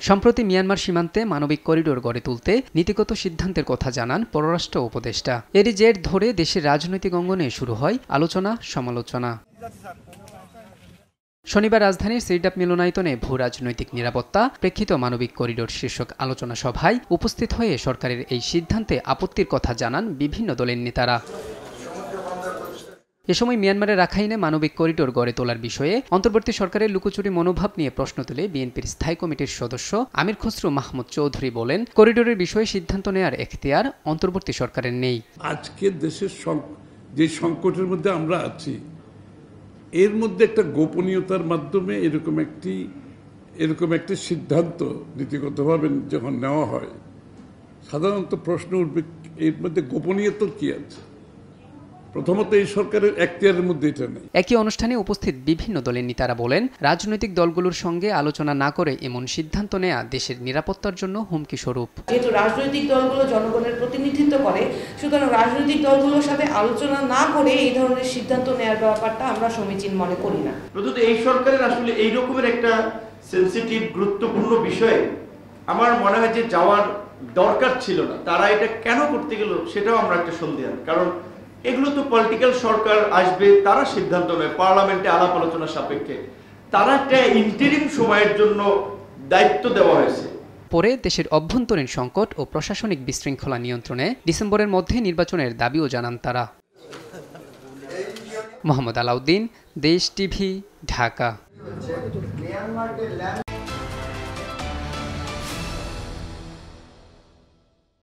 সম্প্রতি মিয়ানমার সীমান্তে মানবিক করিডোর গড়ে তুলতে নীতিগত সিদ্ধান্তের কথা জানান পররাষ্ট্র উপদেষ্টা। এরই জের ধরে দেশের রাজনৈতিক অঙ্গনে শুরু হয় আলোচনা সমালোচনা। শনিবার রাজধানীর সিরডাপ মিলনায়তনে ভূ রাজনৈতিক নিরাপত্তা প্রেক্ষিত মানবিক করিডোর শীর্ষক আলোচনা সভায় উপস্থিত হয়ে সরকারের এই সিদ্ধান্তে আপত্তির কথা জানান বিভিন্ন দলের নেতারা। এ সময় মিয়ানমারের রাখাইনে মানবিক করিডোর গড়ে তোলার বিষয়ে অন্তর্বর্তী সরকারের লুকোচুরি মনোভাব নিয়ে প্রশ্ন তুলে বিএনপির স্থায়ী কমিটির সদস্য আমির খসরু মাহমুদ চৌধুরী বলেন, করিডোরের বিষয়ে সিদ্ধান্ত নেয়ার এখতিয়ার অন্তর্বর্তী সরকারের নেই। আজকে দেশের যে সংকটের মধ্যে আমরা আছি, এর মধ্যে একটা গোপনীয়তার মাধ্যমে এরকম একটি সিদ্ধান্ত নীতিগতভাবে যখন নেওয়া হয়, সাধারণত প্রশ্ন উঠবে এর মধ্যে গোপনীয়তা কি আছে। প্রথমত এই সরকারের এখতিয়ারের মধ্যে এটা নেই। একই অনুষ্ঠানে উপস্থিত বিভিন্ন দলের নেতারা বলেন, রাজনৈতিক দলগুলোর সঙ্গে আলোচনা না করে এমন সিদ্ধান্ত নেয়া দেশের নিরাপত্তার জন্য হুমকি স্বরূপ। যেহেতু রাজনৈতিক দলগুলো জনগণের প্রতিনিধিত্ব করে, সুতরাং রাজনৈতিক দলগুলোর সাথে আলোচনা না করে এই ধরনের সিদ্ধান্ত নেওয়ার ব্যাপারটা আমরা সমীচীন মনে করি না। প্রথমত এই সরকারের আসলে এই রকমের একটা সেনসিটিভ গুরুত্বপূর্ণ বিষয়ে আমার মনে হয় যে যাওয়ার দরকার ছিল না। তারা এটা কেন করতে গেল সেটাও আমরা একটা সন্দেহ, কারণ এগুলো তো পলিটিক্যাল সরকার আসবে, তারা সিদ্ধান্ত নেয় পার্লামেন্টে আলাপ আলোচনা সাপেক্ষে। তারা একটা ইন্টারিম সময়ের জন্য দায়িত্ব দেওয়া হয়েছে। পরে দেশের অভ্যন্তরীণ সংকট ও প্রশাসনিক বিশৃঙ্খলা নিয়ন্ত্রণে ডিসেম্বরের মধ্যে নির্বাচনের দাবিও জানান তারা। মোহাম্মদ আলাউদ্দিন, দেশ টিভি, ঢাকা।